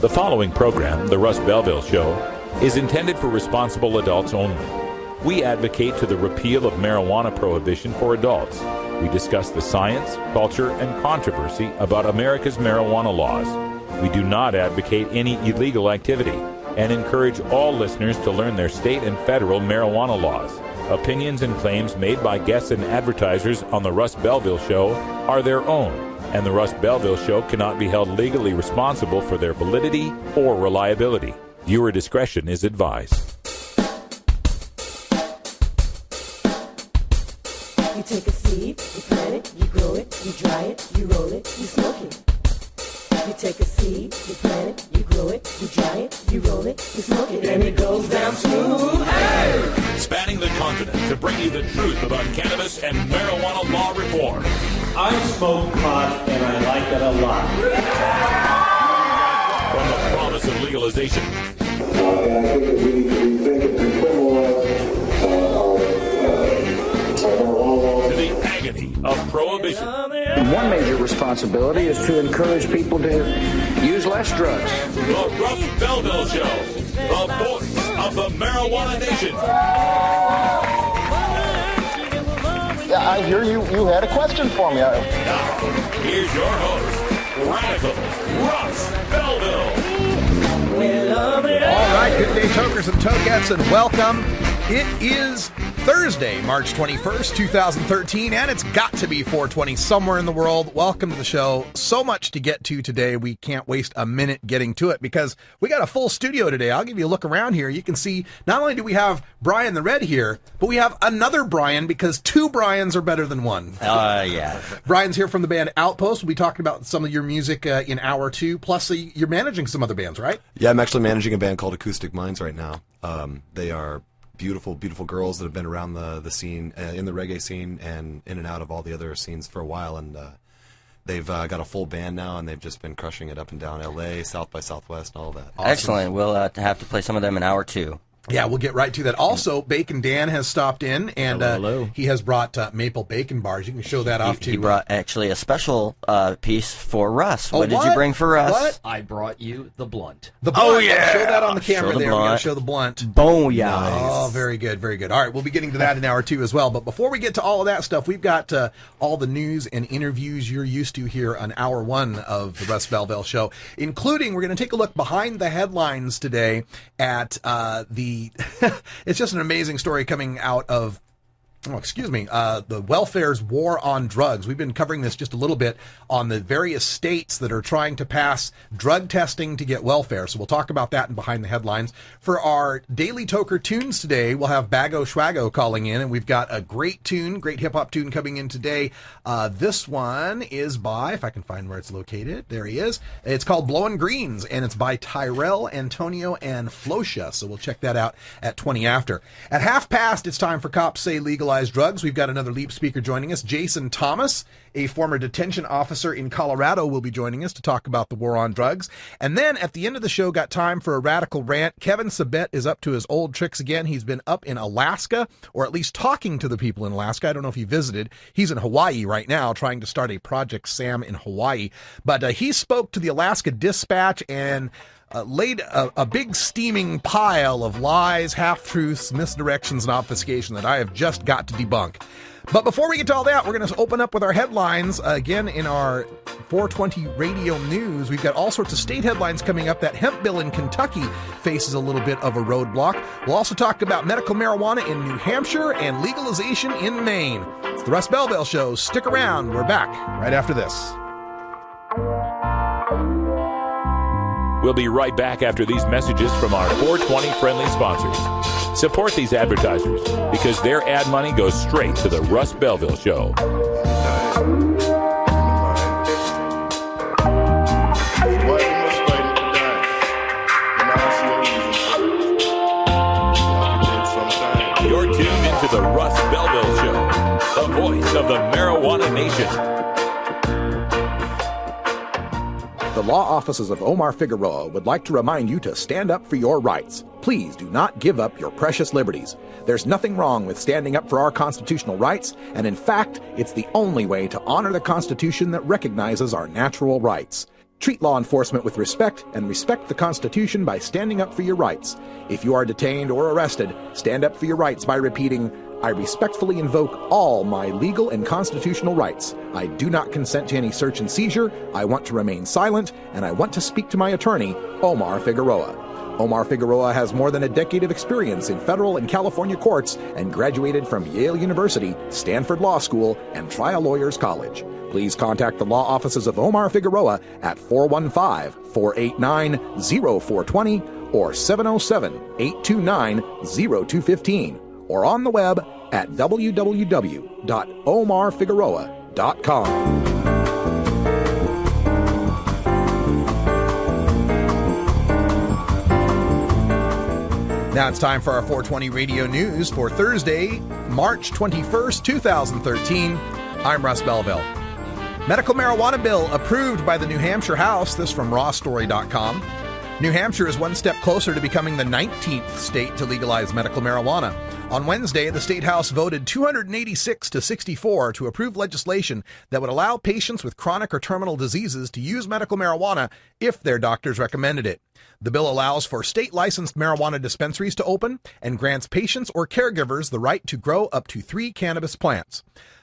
The following program, The Russ Belville Show, is intended for responsible adults only. We advocate to the repeal of marijuana prohibition for adults. We discuss the science, culture, and controversy about America's marijuana laws. We do not advocate any illegal activity and encourage all listeners to learn their state and federal marijuana laws. Opinions and claims made by guests and advertisers on The Russ Belville Show are their own, and The Russ Belville Show cannot be held legally responsible for their validity or reliability. Viewer discretion is advised. You take a seed, you plant it, you grow it, you dry it, you roll it, you smoke it. You take a seed, you plant it, you grow it, you dry it, you roll it, you smoke it, and it goes down smooth. Hey! Spanning the continent to bring you the truth about cannabis and marijuana law reform. I smoke pot and I like it a lot. From the promise of legalization And I think that we need to rethink and decriminalize to the agony of prohibition. One major responsibility is to encourage people to use less drugs. The Russ Belville Show, the voice of the marijuana nation. Yeah, I hear you had a question for me. Now, here's your host, Radical Russ Belville. All right, good day, tokers and tokettes, and welcome. It is Thursday, March 21st, 2013, and it's got to be 420 somewhere in the world. Welcome to the show. So much to get to today. We can't waste a minute getting to it because we got a full studio today. I'll give you a look around here. You can see not only do we have Brian the Red here, but we have another Brian because two Brians are better than one. Yeah. Brian's here from the band Outpost. We'll be talking about some of your music in hour two. Plus, you're managing some other bands, right? Yeah, I'm actually managing a band called Acoustic Minds right now. They are beautiful girls that have been around the scene, in the reggae scene and in and out of all the other scenes for a while, and they've got a full band now, and they've just been crushing it up and down LA, South by Southwest, and all that. Awesome. Excellent. We'll have to play some of them in hour two. Yeah, we'll get right to that. Also, Bacon Dan has stopped in, and hello. He has brought maple bacon bars. You can show that off to. He brought actually a special piece for Russ. Oh, what did you bring for Russ? What? I brought you the blunt. The blunt. Oh, yeah. Show that on the camera Show the there. We're going to blunt. show the blunt. Boom, yeah. Nice. Oh, very good, very good. All right, we'll be getting to that in hour two as well. But before we get to all of that stuff, we've got all the news and interviews you're used to here on hour one of the Russ Belville Show, including we're going to take a look behind the headlines today at the... It's just an amazing story coming out of, the welfare's war on drugs. We've been covering this just a little bit on the various states that are trying to pass drug testing to get welfare. So we'll talk about that in Behind the Headlines. For our Daily Toker tunes today, we'll have Bago Schwago calling in, and we've got a great hip-hop tune coming in today. This one is by, if I can find where it's located, there he is. It's called Blowin' Greens, and it's by Tyrell, Antonio, and Flosha. So we'll check that out at 20 after. At half past, it's time for Cops Say Legalize Drugs. We've got another Leap speaker joining us. Jason Thomas, a former detention officer in Colorado, will be joining us to talk about the war on drugs. And then at the end of the show, got time for a radical rant. Kevin Sabet is up to his old tricks again. He's been up in Alaska, or at least talking to the people in Alaska. I don't know if he visited. He's in Hawaii right now, trying to start a Project Sam in Hawaii. But he spoke to the Alaska Dispatch and laid a big steaming pile of lies, half-truths, misdirections, and obfuscation that I have just got to debunk. But before we get to all that, we're going to open up with our headlines. Again, in our 420 radio news, we've got all sorts of state headlines coming up. That hemp bill in Kentucky faces a little bit of a roadblock. We'll also talk about medical marijuana in New Hampshire and legalization in Maine. It's the Russ Belville Show. Stick around. We're back right after this. We'll be right back after these messages from our 420 friendly sponsors. Support these advertisers because their ad money goes straight to the Russ Belville Show. You're tuned into the Russ Belville Show, the voice of the marijuana nation. The law offices of Omar Figueroa would like to remind you to stand up for your rights. Please do not give up your precious liberties. There's nothing wrong with standing up for our constitutional rights, and in fact, it's the only way to honor the Constitution that recognizes our natural rights. Treat law enforcement with respect and respect the Constitution by standing up for your rights. If you are detained or arrested, stand up for your rights by repeating, I respectfully invoke all my legal and constitutional rights. I do not consent to any search and seizure. I want to remain silent, and I want to speak to my attorney, Omar Figueroa. Omar Figueroa has more than a decade of experience in federal and California courts and graduated from Yale University, Stanford Law School, and Trial Lawyers College. Please contact the law offices of Omar Figueroa at 415-489-0420 or 707-829-0215 or on the web at www.omarfigueroa.com. Now it's time for our 420 radio news for Thursday, March 21st, 2013. I'm Russ Belville. Medical marijuana bill approved by the New Hampshire House. This from rawstory.com. New Hampshire is one step closer to becoming the 19th state to legalize medical marijuana. On Wednesday, the State House voted 286 to 64 to approve legislation that would allow patients with chronic or terminal diseases to use medical marijuana if their doctors recommended it. The bill allows for state-licensed marijuana dispensaries to open and grants patients or caregivers the right to grow up to 3 cannabis plants.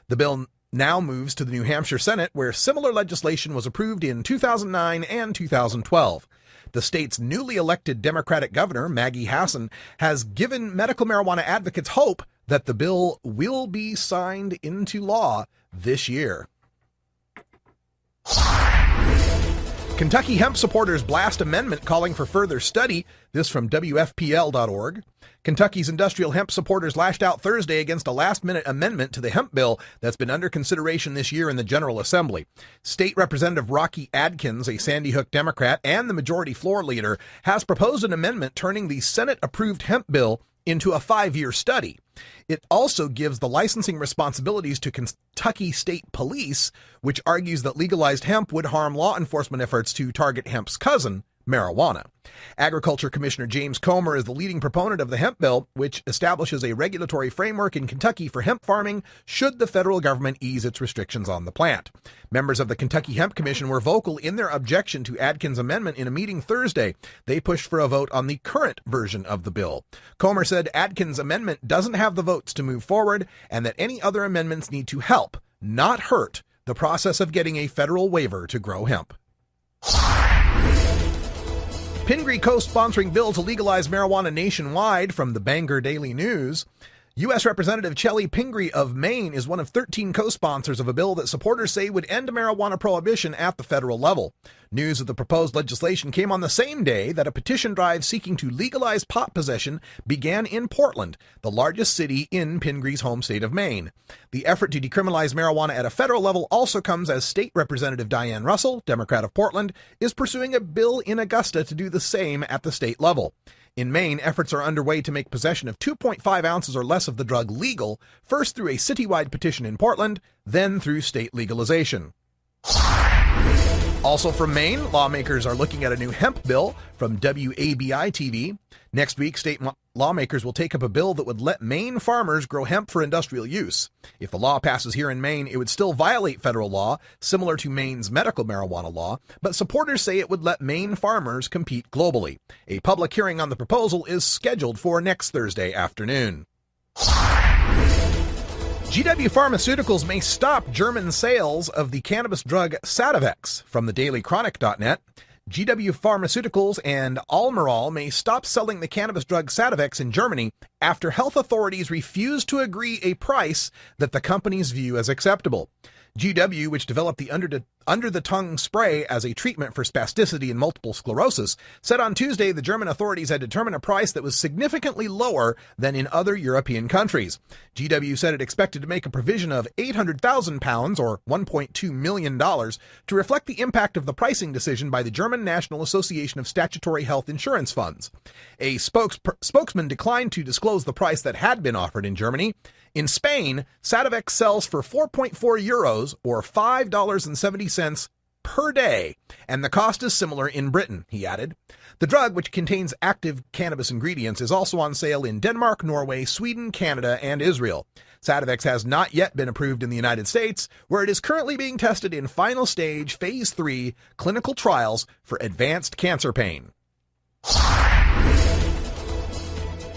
The bill now moves to the New Hampshire Senate, where similar legislation was approved in 2009 and 2012. The state's newly elected Democratic governor, Maggie Hassan, has given medical marijuana advocates hope that the bill will be signed into law this year. Kentucky hemp supporters blast amendment calling for further study. This from WFPL.org. Kentucky's industrial hemp supporters lashed out Thursday against a last-minute amendment to the hemp bill that's been under consideration this year in the General Assembly. State Representative Rocky Adkins, a Sandy Hook Democrat and the majority floor leader, has proposed an amendment turning the Senate-approved hemp bill into a 5-year study. It also gives the licensing responsibilities to Kentucky State Police, which argues that legalized hemp would harm law enforcement efforts to target hemp's cousin, marijuana. Agriculture Commissioner James Comer is the leading proponent of the hemp bill, which establishes a regulatory framework in Kentucky for hemp farming should the federal government ease its restrictions on the plant. Members of the Kentucky Hemp Commission were vocal in their objection to Adkins' amendment in a meeting Thursday. They pushed for a vote on the current version of the bill. Comer said Adkins' amendment doesn't have the votes to move forward and that any other amendments need to help, not hurt, the process of getting a federal waiver to grow hemp. Pingree co-sponsoring bill to legalize marijuana nationwide from the Bangor Daily News. U.S. Representative Chellie Pingree of Maine is one of 13 co-sponsors of a bill that supporters say would end marijuana prohibition at the federal level. News of the proposed legislation came on the same day that a petition drive seeking to legalize pot possession began in Portland, the largest city in Pingree's home state of Maine. The effort to decriminalize marijuana at a federal level also comes as State Representative Diane Russell, Democrat of Portland, is pursuing a bill in Augusta to do the same at the state level. In Maine, efforts are underway to make possession of 2.5 ounces or less of the drug legal, first through a citywide petition in Portland, then through state legalization. Also from Maine, lawmakers are looking at a new hemp bill from WABI-TV. Next week, state lawmakers will take up a bill that would let Maine farmers grow hemp for industrial use. If the law passes here in Maine, it would still violate federal law, similar to Maine's medical marijuana law, but supporters say it would let Maine farmers compete globally. A public hearing on the proposal is scheduled for next Thursday afternoon. GW Pharmaceuticals may stop German sales of the cannabis drug Sativex from thedailychronic.net. GW Pharmaceuticals and Almirall may stop selling the cannabis drug Sativex in Germany after health authorities refuse to agree a price that the companies view as acceptable. GW, which developed the under-the-tongue spray as a treatment for spasticity and multiple sclerosis, said on Tuesday the German authorities had determined a price that was significantly lower than in other European countries. GW said it expected to make a provision of £800,000, or $1.2 million, to reflect the impact of the pricing decision by the German National Association of Statutory Health Insurance Funds. A spokesman declined to disclose the price that had been offered in Germany. In Spain, Sativex sells for €4.4, or $5.70 per day, and the cost is similar in Britain, he added. The drug, which contains active cannabis ingredients, is also on sale in Denmark, Norway, Sweden, Canada, and Israel. Sativex has not yet been approved in the United States, where it is currently being tested in final stage Phase 3 clinical trials for advanced cancer pain.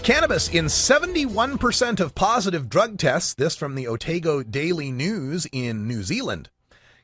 Cannabis in 71% of positive drug tests, this from the Otago Daily News in New Zealand.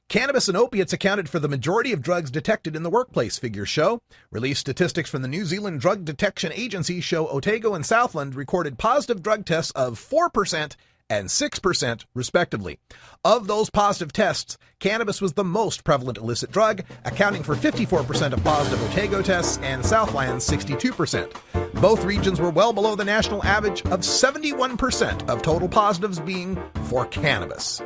Cannabis and opiates accounted for the majority of drugs detected in the workplace, figures show. Released statistics from the New Zealand Drug Detection Agency show Otago and Southland recorded positive drug tests of 4% and 6%, respectively. Of those positive tests, cannabis was the most prevalent illicit drug, accounting for 54% of positive Otago tests and Southland's 62%. Both regions were well below the national average of 71% of total positives being for cannabis.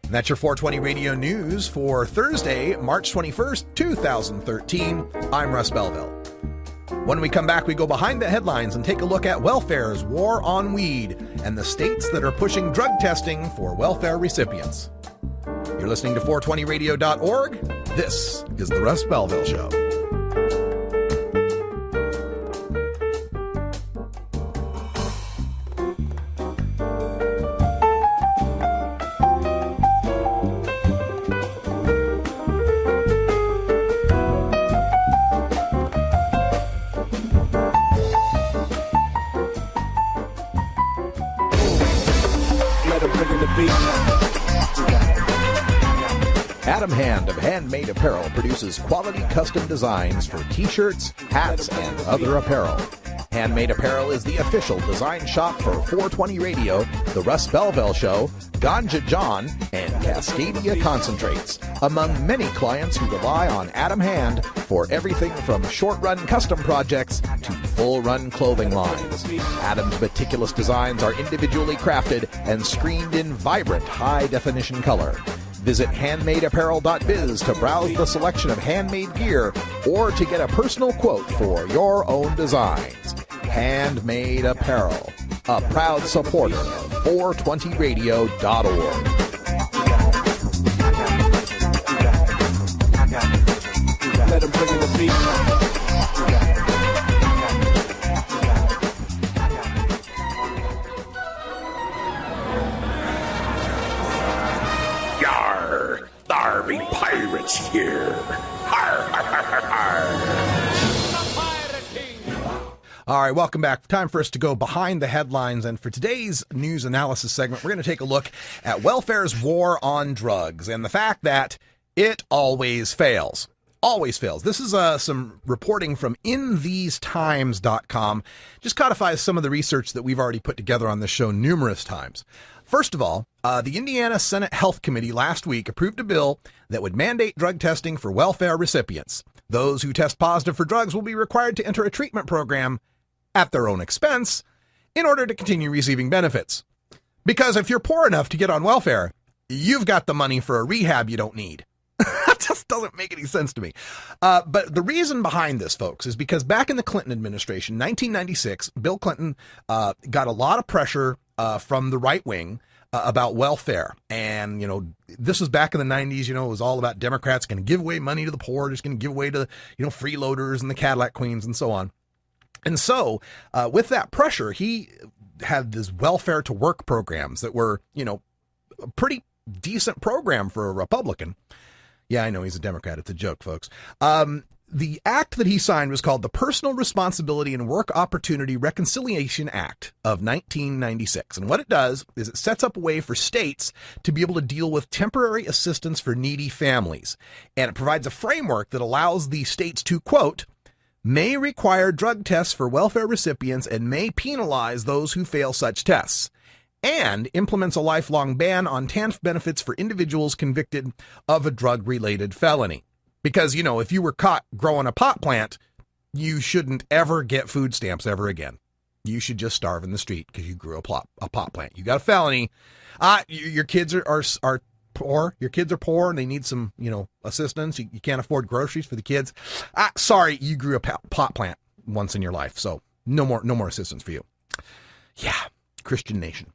And that's your 420 Radio News for Thursday, March 21st, 2013. I'm Russ Belville. When we come back, we go behind the headlines and take a look at welfare's war on weed and the states that are pushing drug testing for welfare recipients. You're listening to 420radio.org. This is the Russ Belville Show. Adam Hand of Handmade Apparel produces quality custom designs for t-shirts, hats, and other apparel. Handmade Apparel is the official design shop for 420 Radio, The Russ Belville Show, Ganja John, and Cascadia Concentrates, among many clients who rely on Adam Hand for everything from short-run custom projects to full-run clothing lines. Adam's meticulous designs are individually crafted and screened in vibrant, high-definition color. Visit handmadeapparel.biz to browse the selection of handmade gear or to get a personal quote for your own designs. Handmade Apparel, a proud supporter of 420radio.org. Let them bring in the beat. There be pirates here. Har, har, har, har, har. All right, welcome back. Time for us to go behind the headlines. And for today's news analysis segment, we're going to take a look at welfare's war on drugs and the fact that it always fails. Always fails. This is some reporting from inthesetimes.com. Just codifies some of the research that we've already put together on this show numerous times. First of all, the Indiana Senate Health Committee last week approved a bill that would mandate drug testing for welfare recipients. Those who test positive for drugs will be required to enter a treatment program at their own expense in order to continue receiving benefits. Because if you're poor enough to get on welfare, you've got the money for a rehab you don't need. That just doesn't make any sense to me. But the reason behind this, folks, is because back in the Clinton administration, 1996, Bill Clinton got a lot of pressure from the right wing about welfare. And, you know, this was back in the 90s, you know, it was all about Democrats going to give away money to the poor, just going to give away to, you know, freeloaders and the Cadillac queens and so on. And so with that pressure, he had this welfare to work programs that were, you know, a pretty decent program for a Republican. Yeah, I know he's a Democrat. It's a joke, folks. The act that he signed was called the Personal Responsibility and Work Opportunity Reconciliation Act of 1996. And what it does is it sets up a way for states to be able to deal with temporary assistance for needy families. And it provides a framework that allows the states to, quote, may require drug tests for welfare recipients and may penalize those who fail such tests, and implements a lifelong ban on TANF benefits for individuals convicted of a drug-related felony. Because, you know, if you were caught growing a pot plant, you shouldn't ever get food stamps ever again. You should just starve in the street because you grew a pot plant. You got a felony. Your kids are poor. Your kids are poor and they need some, you know, assistance. You can't afford groceries for the kids. Sorry, you grew a pot plant once in your life. So no more assistance for you. Yeah, Christian nation.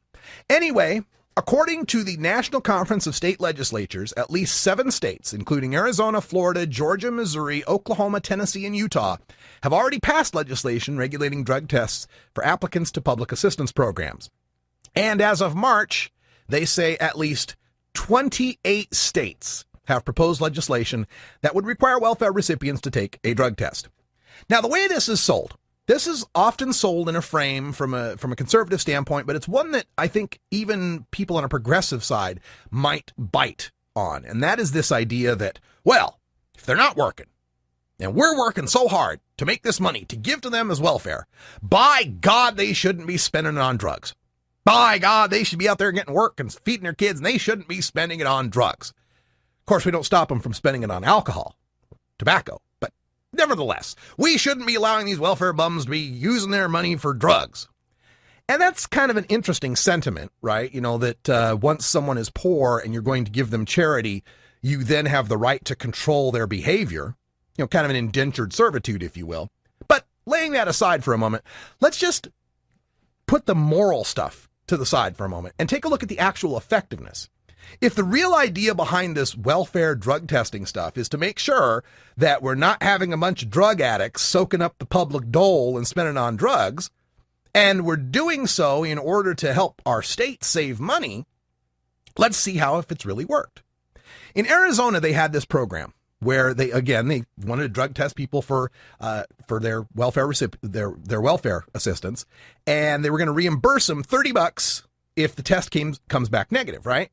Anyway, According to the National Conference of State Legislatures, at least 7 states, including Arizona, Florida, Georgia, Missouri, Oklahoma, Tennessee, and Utah, have already passed legislation regulating drug tests for applicants to public assistance programs. And as of March, they say at least 28 states have proposed legislation that would require welfare recipients to take a drug test. Now, the way this is sold, this is often sold in a frame from a conservative standpoint, but it's one that I think even people on a progressive side might bite on. And that is this idea that, well, if they're not working, and we're working so hard to make this money to give to them as welfare, by God, they shouldn't be spending it on drugs. By God, they should be out there getting work and feeding their kids, and they shouldn't be spending it on drugs. Of course, we don't stop them from spending it on alcohol, tobacco, but nevertheless, we shouldn't be allowing these welfare bums to be using their money for drugs. And that's kind of an interesting sentiment, right? You know, that once someone is poor and you're going to give them charity, you then have the right to control their behavior, you know, kind of an indentured servitude, if you will. But laying that aside for a moment, let's just put the moral stuff to the side for a moment and take a look at the actual effectiveness. If the real idea behind this welfare drug testing stuff is to make sure that we're not having a bunch of drug addicts soaking up the public dole and spending on drugs, and we're doing so in order to help our state save money, let's see if it's really worked. In Arizona, they had this program where they wanted to drug test people for their welfare their welfare assistance, and they were going to reimburse them $30 if the test comes back negative, right?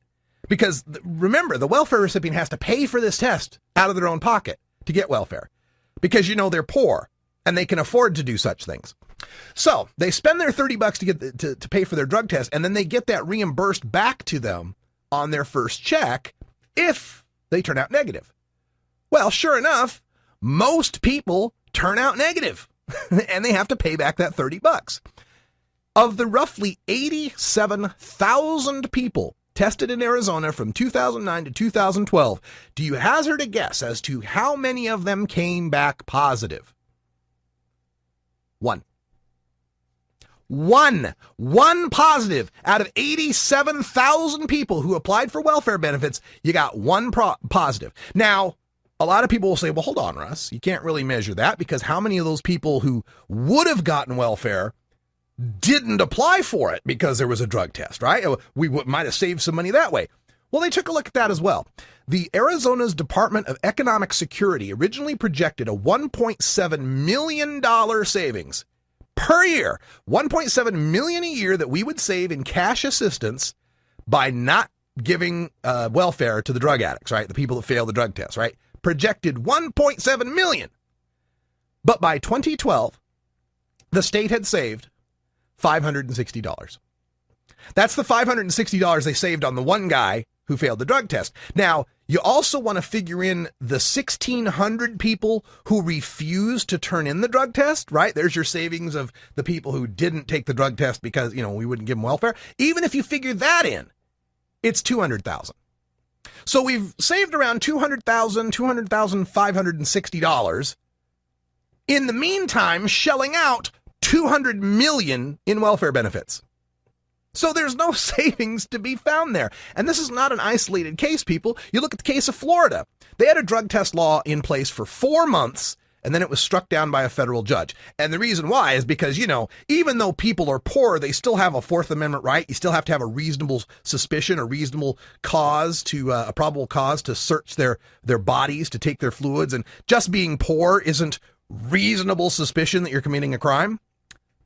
Because remember, the welfare recipient has to pay for this test out of their own pocket to get welfare, because you know they're poor and they can afford to do such things. So they spend their $30 to get to pay for their drug test, and then they get that reimbursed back to them on their first check if they turn out negative. Well, sure enough, most people turn out negative and they have to pay back that $30. Of the roughly 87,000 people tested in Arizona from 2009 to 2012, do you hazard a guess as to how many of them came back positive? One positive. Out of 87,000 people who applied for welfare benefits, you got one positive. Now, a lot of people will say, well, hold on, Russ, you can't really measure that, because how many of those people who would have gotten welfare didn't apply for it because there was a drug test, right? We might have saved some money that way. Well, they took a look at that as well. The Arizona's Department of Economic Security originally projected a $1.7 million savings per year, $1.7 million a year that we would save in cash assistance by not giving welfare to the drug addicts, right? The people that fail the drug test, right? Projected $1.7 million. But by 2012, the state had saved $560. That's the $560 they saved on the one guy who failed the drug test. Now, you also want to figure in the 1,600 people who refused to turn in the drug test, right? There's your savings of the people who didn't take the drug test because, you know, we wouldn't give them welfare. Even if you figure that in, it's $200,000. So we've saved around $200,560. In the meantime, shelling out $200 million in welfare benefits. So there's no savings to be found there. And this is not an isolated case, people. You look at the case of Florida. They had a drug test law in place for 4 months, and then it was struck down by a federal judge. And the reason why is because, you know, even though people are poor, they still have a Fourth Amendment right. You still have to have a reasonable suspicion, a reasonable cause to, a probable cause to search their bodies, to take their fluids. And just being poor isn't reasonable suspicion that you're committing a crime.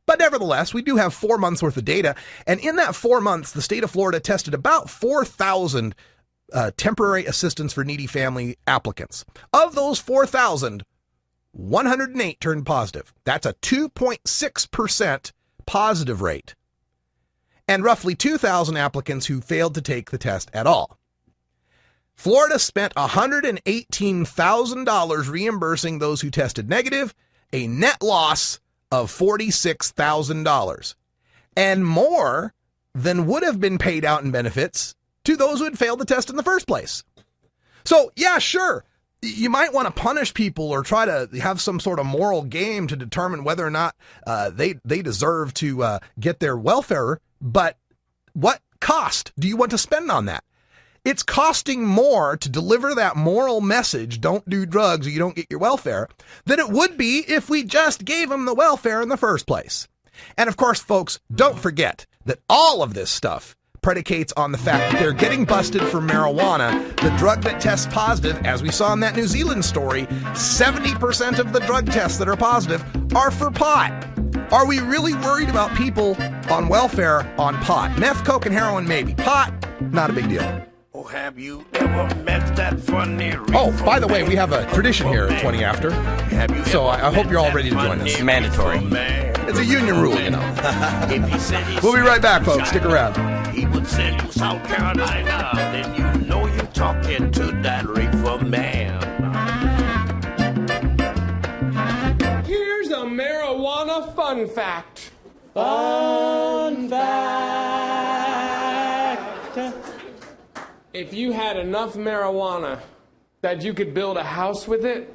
But nevertheless, we do have 4 months worth of data. And in that 4 months, the state of Florida tested about 4,000 temporary assistance for needy family applicants. Of those 4,000, 108 turned positive. That's a 2.6% positive rate. And roughly 2,000 applicants who failed to take the test at all. Florida spent $118,000 reimbursing those who tested negative, a net loss of $46,000, and more than would have been paid out in benefits to those who had failed the test in the first place. So, yeah, sure, you might want to punish people or try to have some sort of moral game to determine whether or not they deserve to get their welfare, but what cost do you want to spend on that? It's costing more to deliver that moral message, don't do drugs or you don't get your welfare, than it would be if we just gave them the welfare in the first place. And of course, folks, don't forget that all of this stuff predicates on the fact that they're getting busted for marijuana, the drug that tests positive. As we saw in that New Zealand story, 70% of the drug tests that are positive are for pot. Are we really worried about people on welfare on pot? Meth, coke, and heroin, maybe. Pot, not a big deal. Oh, have you ever met that funny? Oh, by the way, we have a tradition here at 20 After, so I hope you're all ready to join us. Mandatory. It's a union rule, you know. We'll be right back, folks. Stick around. He would send you South Carolina, then you know you're talking to that reefer man. Here's a marijuana fun fact. Fun fact. If you had enough marijuana that you could build a house with it,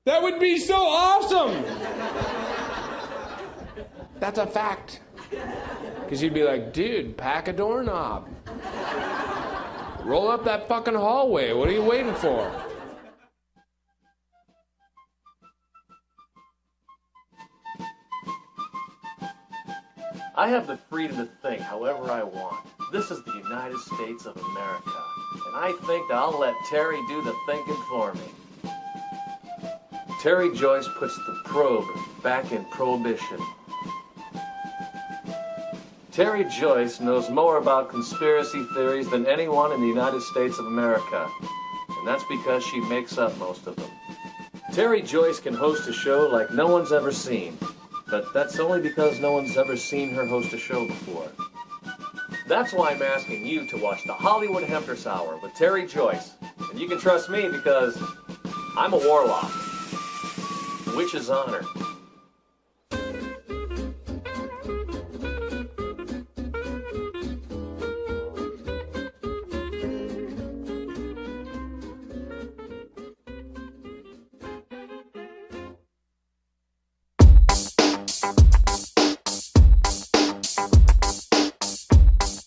that would be so awesome. That's a fact. Because you'd be like, dude, pack a doorknob. Roll up that fucking hallway. What are you waiting for? I have the freedom to think however I want. This is the United States of America, and I think I'll let Terry do the thinking for me. Terry Joyce puts the probe back in prohibition. Terry Joyce knows more about conspiracy theories than anyone in the United States of America, and that's because she makes up most of them. Terry Joyce can host a show like no one's ever seen, but that's only because no one's ever seen her host a show before. That's why I'm asking you to watch the Hollywood Hempress Hour with Terry Joyce. And you can trust me because I'm a warlock. Witch's honor.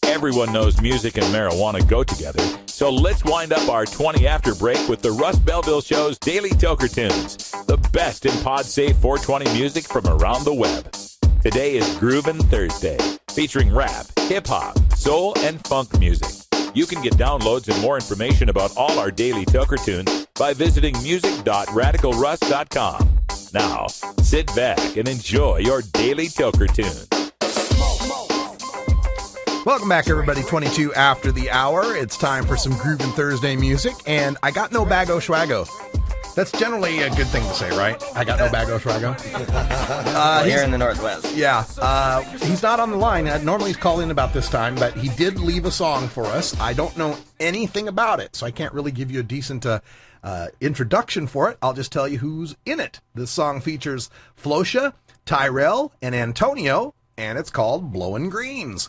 Everyone knows music and marijuana go together, so let's wind up our 20 After break with the Russ Belville Show's Daily Toker Tunes, the best in pod-safe 420 music from around the web. Today is Groovin' Thursday, featuring rap, hip-hop, soul, and funk music. You can get downloads and more information about all our Daily Toker Tunes by visiting music.radicalruss.com. Now, sit back and enjoy your Daily Toker Tune. Welcome back, everybody. 22 after the hour. It's time for some Groovin' Thursday music, and I got no bago schwago. That's generally a good thing to say, right? I got no bago schwago. Here in the Northwest. Yeah. He's not on the line. Normally he's calling about this time, but he did leave a song for us. I don't know anything about it, so I can't really give you a decent introduction for it. I'll just tell you who's in it. This song features Flosha, Tyrell, and Antonio, and it's called Blowin' Greens.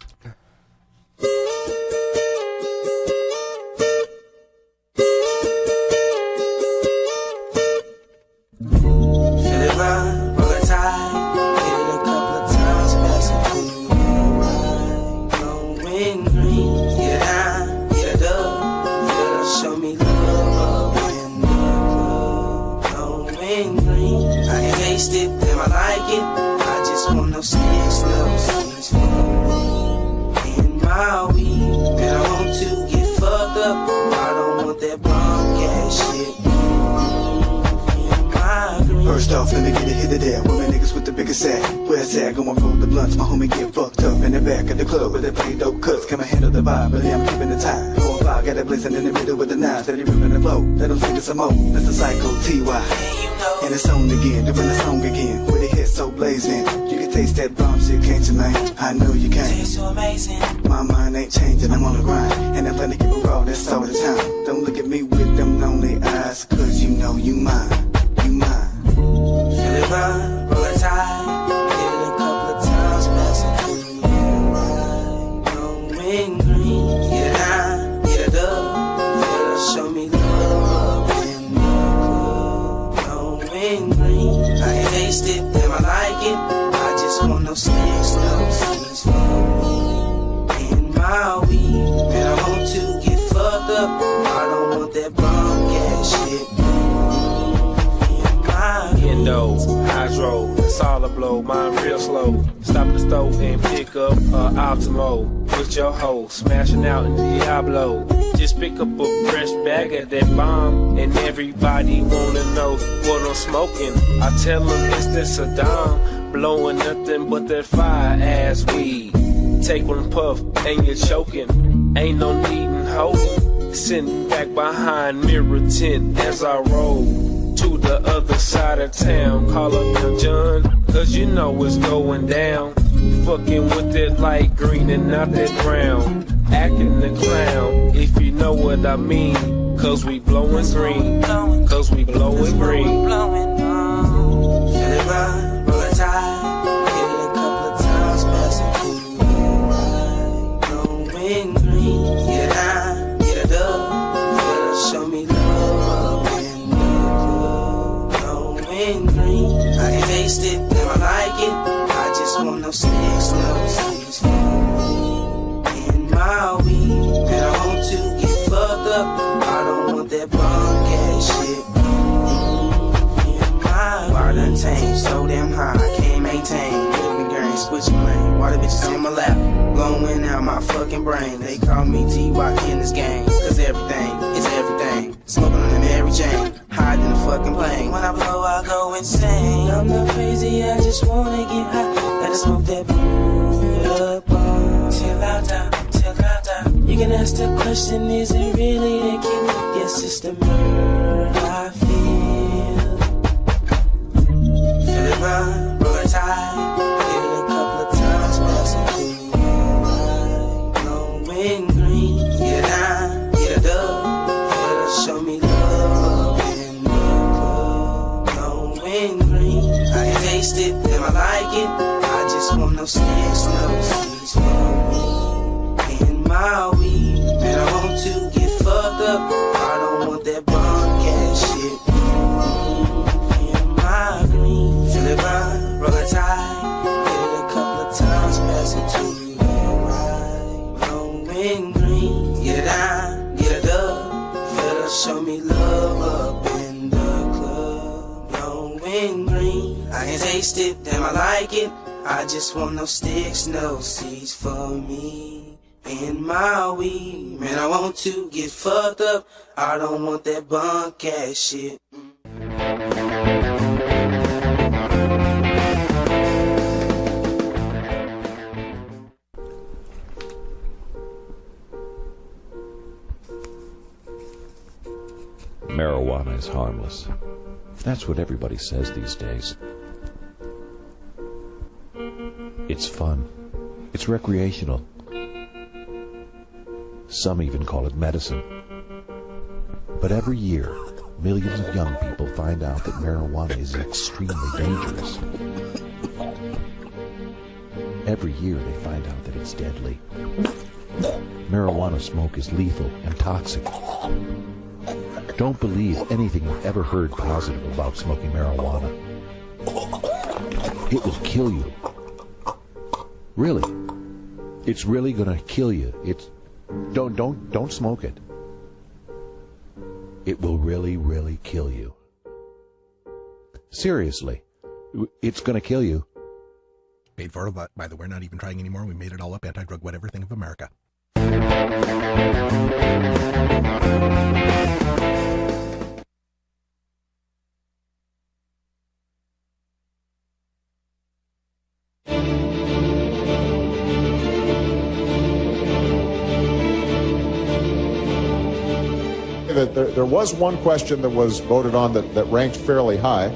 First off, let me get a hit of that. Women niggas with the biggest sack. Where's that? Gonna roll the blunts. My homie get fucked up in the back of the club where they play dope cuts. Can I handle the vibe? But I'm keeping the time. 4 or 5, got it blazing in the middle with the knives. That he ripping the flow. Let them sing it some more. That's the Psycho T.Y. And it's on again, doing the song again. With the hit so blazing. You can taste that bomb shit, can't you, man? I know you can. Tastes so amazing. My mind ain't changing, I'm on the grind. And I'm playing to keep it raw, that's all the time. Don't look at me with them lonely eyes, cause you know you mine. You mine. Feel it run, roll it tight. Hit it a couple of times, passing through the right. Going green, get it high, get it up. Feel it, show me love up in the club. Going green, I ain't taste it, damn I like it. I just want no snakes, no seeds for me. In my window. Hydro, that's all I blow, mine real slow. Stop at the stove and pick up Optimo with your hoe, smashing out in Diablo. Just pick up a fresh bag of that bomb, and everybody wanna know what I'm smoking. I tell them it's that Saddam, blowing nothing but that fire-ass weed. Take one puff and you're choking, ain't no need in holding. Sitting back behind mirror tint as I roll to the other side of town. Call up your John, cause you know it's going down. Fucking with that light green and not that brown. Acting the clown, if you know what I mean. Cause we blowing green, cause we blowing green. Feel it run, roll it tight. Hit it a couple of times, pass it to the right. Blowing green, get it high, get it up. Feel it, show me love up in the club. Blowing green, I can taste it, and I like it. I just want no snakes, no seeds for me in my weed. And I want to get fucked up. I don't want that bunk ass shit in my weed. Water done tame, so damn high, I can't maintain. Living green, switching lane. Water bitches in my lap, blowing out my fucking brain. They call me T-Rock in this game, cause everything is everything. Smoking on the Mary Jane, hiding in the fucking plane. When I blow, I go insane. I'm not crazy, I just wanna get high. Gotta smoke that blue up till I die, till I die. You can ask the question, is it really the kill? Yes, it's the murder I feel. Feel it run, roll it tight. Hit it a couple of times, pass it to the right. Blowing green, get it down, get it up. Feel it, show me love up in the club. Blowing green, I can taste it, and I like it. I just want no snakes, no seeds for me in my weed. And I want to get fucked up. I don't want that bunk ass shit in my green. Feel it run, roll it tight. Hit it a couple of times, pass it to the right. Blowing green, get it down, get it up. Feel it, show me love up in the club. Blowing green, I can taste it, damn I like it. I just want no sticks, no seeds for me in my weed. Man, I want to get fucked up. I don't want that bunk ass shit. Marijuana is harmless. That's what everybody says these days. It's fun. It's recreational. Some even call it medicine. But every year, millions of young people find out that marijuana is extremely dangerous. Every year they find out that it's deadly. Marijuana smoke is lethal and toxic. Don't believe anything you've ever heard positive about smoking marijuana. It will kill you. Really. It's really gonna kill you. Don't smoke it. It will really, really kill you. Seriously. It's gonna kill you. Paid for, but by the way, we're not even trying anymore. We made it all up. Anti-drug, whatever thing of America. There was one question that was voted on that ranked fairly high,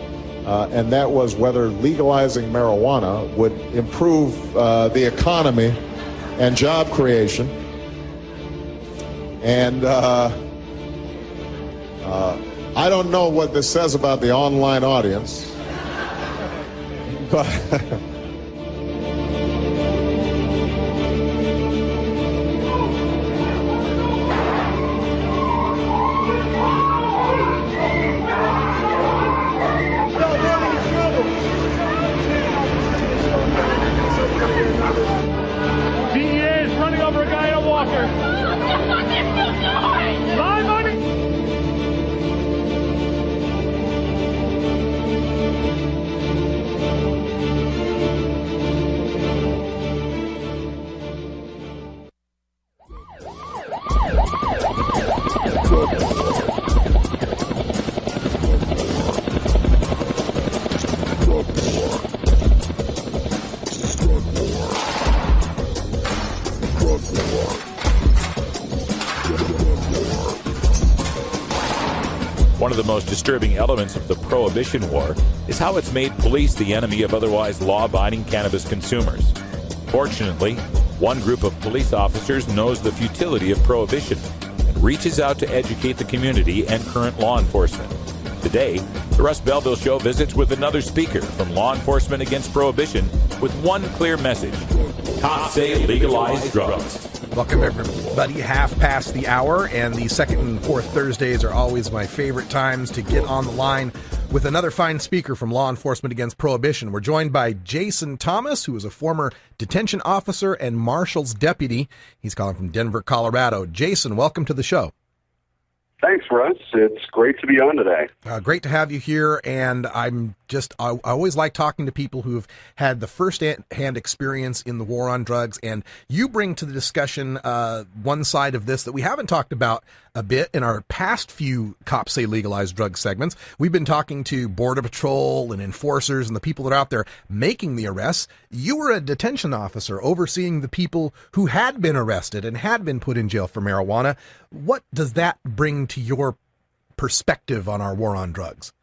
and that was whether legalizing marijuana would improve the economy and job creation. And I don't know what this says about the online audience, but One of the most disturbing elements of the Prohibition War is how it's made police the enemy of otherwise law-abiding cannabis consumers. Fortunately, one group of police officers knows the futility of prohibition and reaches out to educate the community and current law enforcement. Today, the Russ Belville Show visits with another speaker from Law Enforcement Against Prohibition with one clear message: cops say legalize drugs. Welcome, everybody. Half past the hour, and the second and fourth Thursdays are always my favorite times to get on the line with another fine speaker from Law Enforcement Against Prohibition. We're joined by Jason Thomas, who is a former detention officer and marshal's deputy. He's calling from Denver, Colorado. Jason, welcome to the show. Thanks, Russ. It's great to be on today. Great to have you here, and I always like talking to people who have had the first-hand experience in the war on drugs, and you bring to the discussion one side of this that we haven't talked about a bit in our past few Cops Say Legalized Drugs segments. We've been talking to Border Patrol and enforcers and the people that are out there making the arrests. You were a detention officer overseeing the people who had been arrested and had been put in jail for marijuana. What does that bring to your perspective on our war on drugs?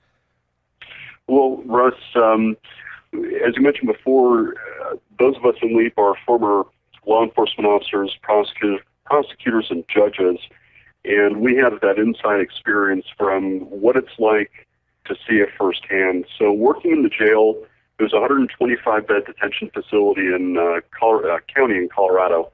Well, Russ, as you mentioned before, those of us in LEAP are former law enforcement officers, prosecutors, and judges, and we have that inside experience from what it's like to see it firsthand. So working in the jail, there's a 125-bed detention facility in county in Colorado.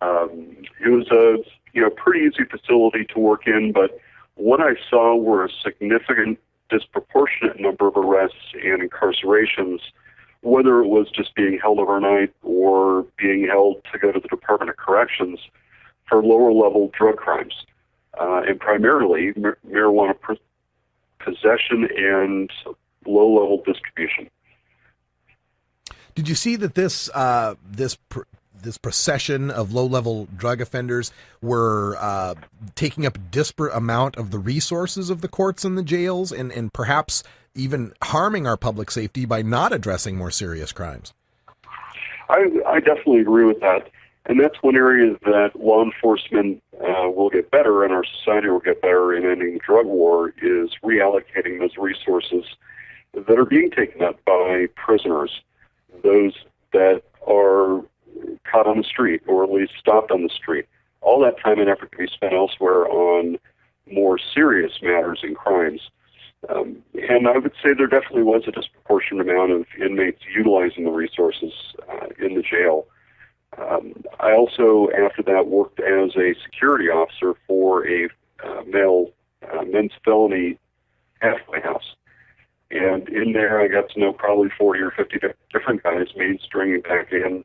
It was a pretty easy facility to work in, but what I saw were a significant, disproportionate number of arrests and incarcerations, whether it was just being held overnight or being held to go to the Department of Corrections for lower-level drug crimes, and primarily marijuana possession and low-level distribution. Did you see that this procession of low-level drug offenders were taking up a disparate amount of the resources of the courts and the jails, and perhaps even harming our public safety by not addressing more serious crimes? I definitely agree with that. And that's one area that law enforcement will get better and our society will get better in ending the drug war, is reallocating those resources that are being taken up by prisoners, those that are caught on the street or at least stopped on the street. All that time and effort can be spent elsewhere on more serious matters and crimes. And I would say there definitely was a disproportionate amount of inmates utilizing the resources in the jail. I also, after that, worked as a security officer for a men's felony halfway house. And in there, I got to know probably 40 or 50 different guys mainstreaming back in.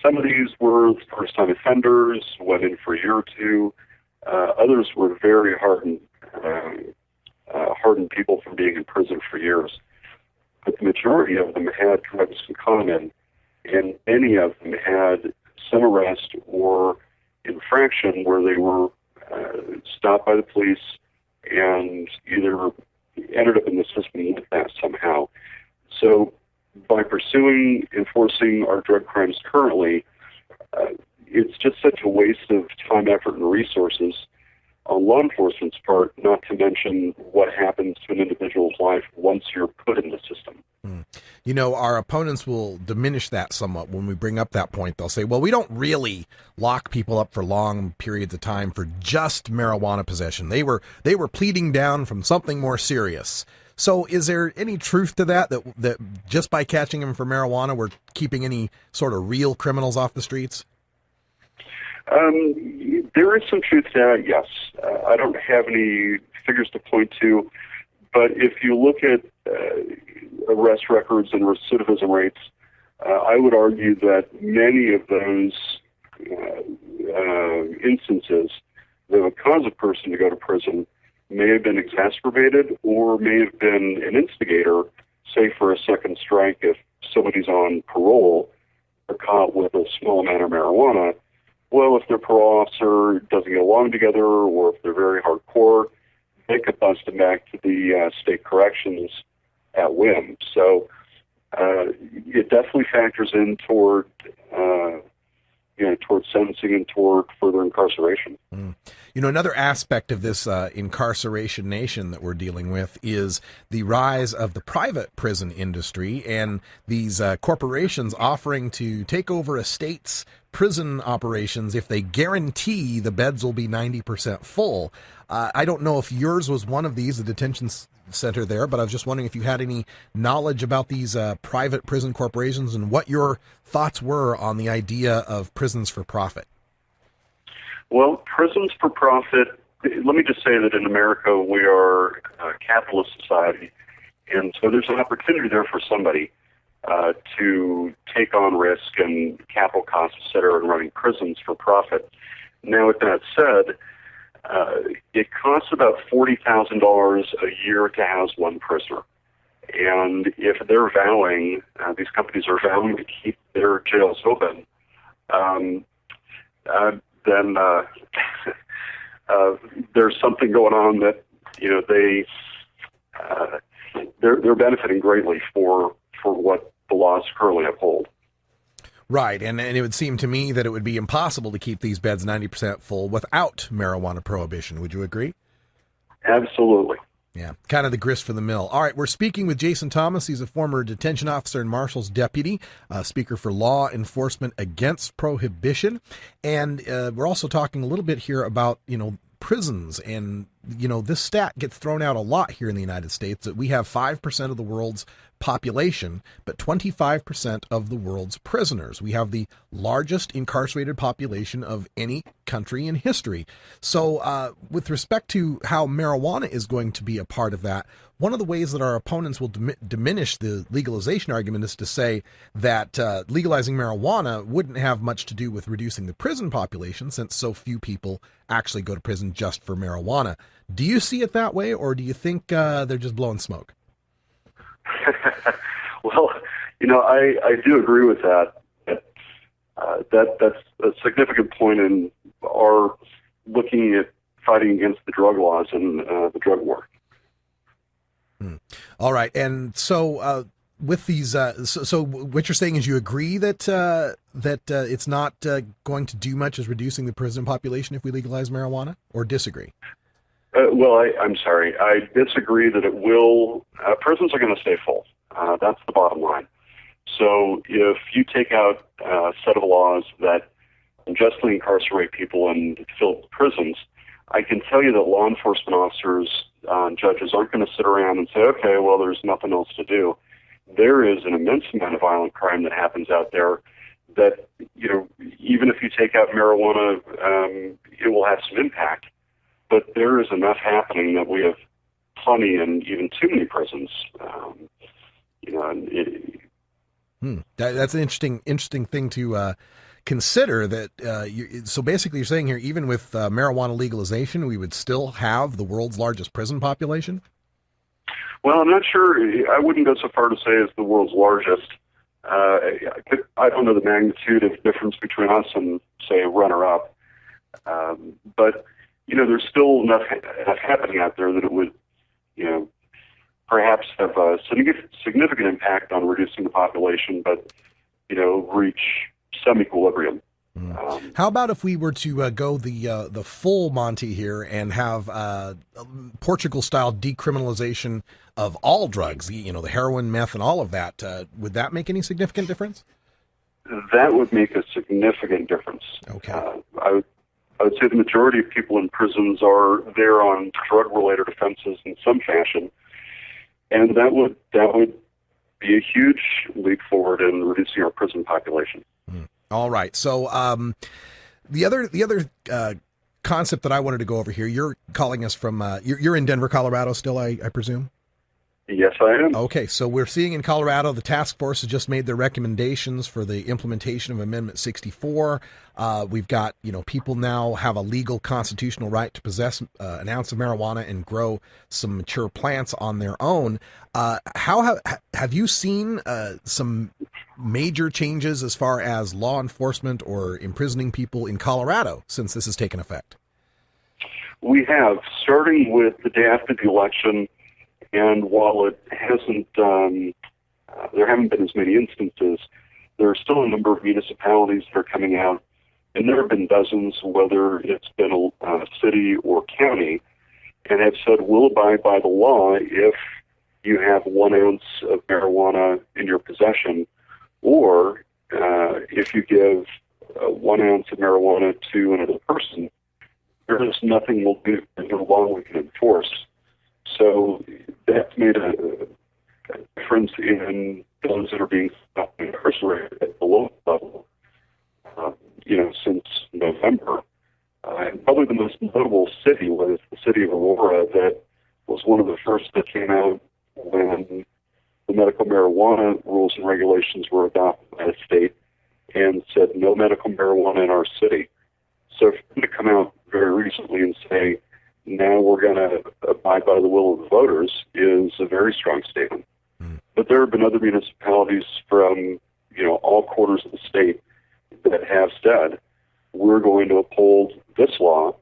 Some of these were first-time offenders, went in for a year or two. Others were very hardened people from being in prison for years. But the majority of them had drugs in common, and many of them had some arrest or infraction where they were stopped by the police and either ended up in the system with that somehow. So by enforcing our drug crimes currently, it's just such a waste of time, effort, and resources on law enforcement's part, not to mention what happens to an individual's life once you're put in the system. You know, our opponents will diminish that somewhat when we bring up that point. They'll say, well, we don't really lock people up for long periods of time for just marijuana possession. They were pleading down from something more serious. So is there any truth to that just by catching them for marijuana, we're keeping any sort of real criminals off the streets? There is some truth to that, yes. I don't have any figures to point to, but if you look at arrest records and recidivism rates, I would argue that many of those instances that would cause a person to go to prison may have been exacerbated or may have been an instigator, say for a second strike if somebody's on parole or caught with a small amount of marijuana. well, if their parole officer doesn't get along together, or if they're very hardcore, they could bust them back to the state corrections at whim. So it definitely factors in toward toward sentencing and toward further incarceration. Another aspect of this incarceration nation that we're dealing with is the rise of the private prison industry and these corporations offering to take over a state's prison operations if they guarantee the beds will be 90% full. I don't know if yours was one of these, the detention center there, but I was just wondering if you had any knowledge about these private prison corporations and what your thoughts were on the idea of prisons for profit. Well, prisons for profit, let me just say that in America we are a capitalist society, and so there's an opportunity there for somebody to take on risk and capital costs, et cetera, in running prisons for profit. Now, with that said, it costs about $40,000 a year to house one prisoner. And if they're vowing, these companies are vowing to keep their jails open, then there's something going on that, they're benefiting greatly for what the laws currently uphold. Right, and it would seem to me that it would be impossible to keep these beds 90% full without marijuana prohibition. Would you agree? Absolutely. Yeah, kind of the grist for the mill. All right, we're speaking with Jason Thomas. He's a former detention officer and marshal's deputy, speaker for Law Enforcement Against Prohibition. And we're also talking a little bit here about, prisons. And, this stat gets thrown out a lot here in the United States, that we have 5% of the world's population, but 25% of the world's prisoners. We have the largest incarcerated population of any country in history. So with respect to how marijuana is going to be a part of that, one of the ways that our opponents will diminish the legalization argument is to say that legalizing marijuana wouldn't have much to do with reducing the prison population, since so few people actually go to prison just for marijuana. Do you see it that way, or do you think they're just blowing smoke? Well, I do agree with that. That's a significant point in our looking at fighting against the drug laws and the drug war. All right, and so with these, so what you're saying is you agree that it's not going to do much as reducing the prison population if we legalize marijuana, or disagree? Well, I'm sorry. I disagree that it will. Prisons are going to stay full. That's the bottom line. So if you take out a set of laws that unjustly incarcerate people and fill prisons, I can tell you that law enforcement officers, judges aren't going to sit around and say, okay, well, there's nothing else to do. There is an immense amount of violent crime that happens out there that, even if you take out marijuana, it will have some impact. But there is enough happening that we have plenty and even too many prisons. That's an interesting thing to consider. That so basically, you're saying here, even with marijuana legalization, we would still have the world's largest prison population. Well, I'm not sure. I wouldn't go so far to say it's the world's largest. I don't know the magnitude of difference between us and, say, a runner-up. But there's still enough happening out there that it would, perhaps have a significant impact on reducing the population, but, reach some equilibrium. How about if we were to go the full Monty here and have Portugal-style decriminalization of all drugs, the heroin, meth, and all of that? Would that make any significant difference? That would make a significant difference. Okay. I would say the majority of people in prisons are there on drug-related offenses in some fashion, and that would be a huge leap forward in reducing our prison population. All right. So the other concept that I wanted to go over here, you're calling us from you're in Denver, Colorado still, I presume? Yes, I am. Okay, so we're seeing in Colorado the task force has just made their recommendations for the implementation of Amendment 64. We've got, people now have a legal constitutional right to possess an ounce of marijuana and grow some mature plants on their own. How have you seen some major changes as far as law enforcement or imprisoning people in Colorado since this has taken effect? We have, starting with the day after the election, and while it hasn't, there haven't been as many instances, there are still a number of municipalities that are coming out, and there have been dozens, whether it's been a city or county, and have said, we'll abide by the law if you have 1 ounce of marijuana in your possession, or if you give 1 ounce of marijuana to another person, there is nothing we'll do, there's no law we can enforce. So that's made a difference in those that are being incarcerated at the local level, since November. And probably the most notable city was the city of Aurora, that was one of the first that came out when the medical marijuana rules and regulations were adopted by the state, and said no medical marijuana in our city. So for them to come out very recently and say, now we're going to abide by the will of the voters, is a very strong statement. But there have been other municipalities from, all quarters of the state that have said, we're going to uphold this law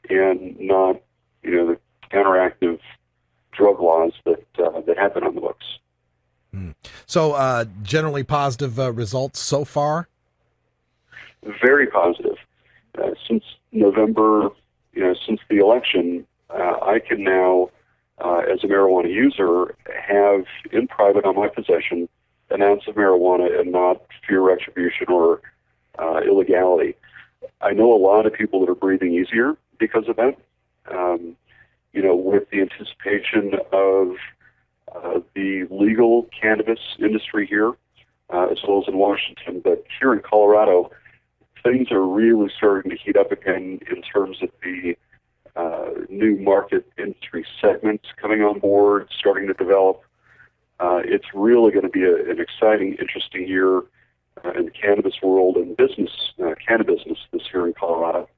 and not, the counteractive drug laws that have been on the books. So generally positive results so far? Very positive. Since November, since the election, I can now, as a marijuana user, have in private on my possession an ounce of marijuana and not fear retribution or illegality. I know a lot of people that are breathing easier because of that. With the anticipation of the legal cannabis industry here, as well as in Washington, but here in Colorado, things are really starting to heat up again in terms of the new market industry segments coming on board, starting to develop. It's really going to be an exciting, interesting year in the cannabis world and cannabis business this year in Colorado.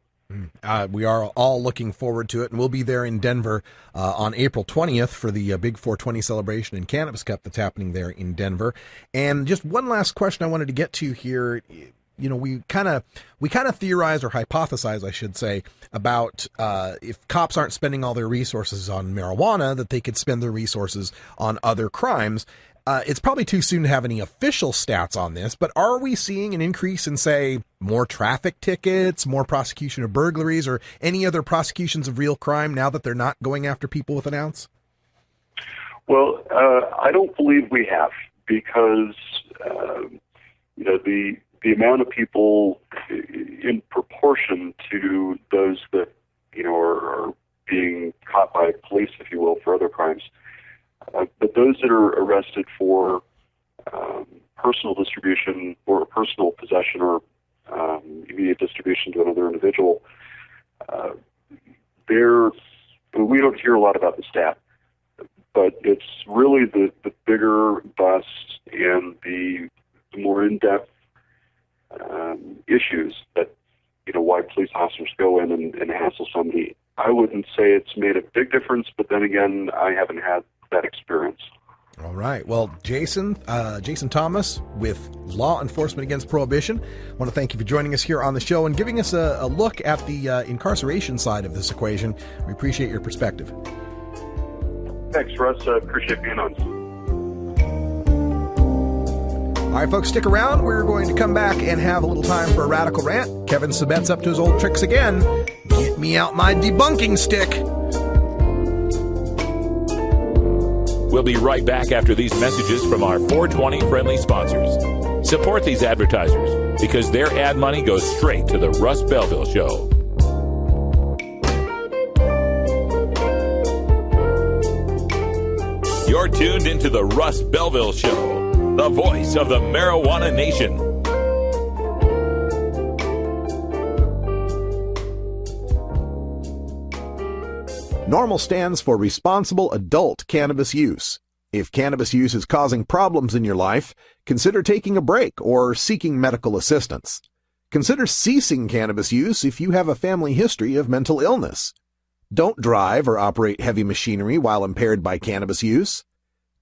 We are all looking forward to it, and we'll be there in Denver on April 20th for the Big 420 celebration and Cannabis Cup that's happening there in Denver. And just one last question I wanted to get to here. We kind of theorize or hypothesize, I should say, about if cops aren't spending all their resources on marijuana, that they could spend their resources on other crimes. It's probably too soon to have any official stats on this, but are we seeing an increase in, say, more traffic tickets, more prosecution of burglaries, or any other prosecutions of real crime now that they're not going after people with an ounce? Well, I don't believe we have, because the amount of people in proportion to those that are being caught by police, if you will, for other crimes. But those that are arrested for personal distribution or personal possession or immediate distribution to another individual, we don't hear a lot about the stat, but it's really the bigger busts and the more in-depth issues that, why police officers go in and hassle somebody. I wouldn't say it's made a big difference, but then again, I haven't had that experience. All right. Well, Jason Thomas with Law Enforcement Against Prohibition, I want to thank you for joining us here on the show and giving us a look at the incarceration side of this equation. We appreciate your perspective. Thanks, Russ. I appreciate being on. All right, folks, stick around. We're going to come back and have a little time for a radical rant. Kevin Sabet's up to his old tricks again. Get me out my debunking stick. We'll be right back after these messages from our 420 friendly sponsors. Support these advertisers because their ad money goes straight to the Russ Belville Show. You're tuned into the Russ Belville Show, the voice of the marijuana nation. NORMAL stands for Responsible Adult Cannabis Use. If cannabis use is causing problems in your life, consider taking a break or seeking medical assistance. Consider ceasing cannabis use if you have a family history of mental illness. Don't drive or operate heavy machinery while impaired by cannabis use.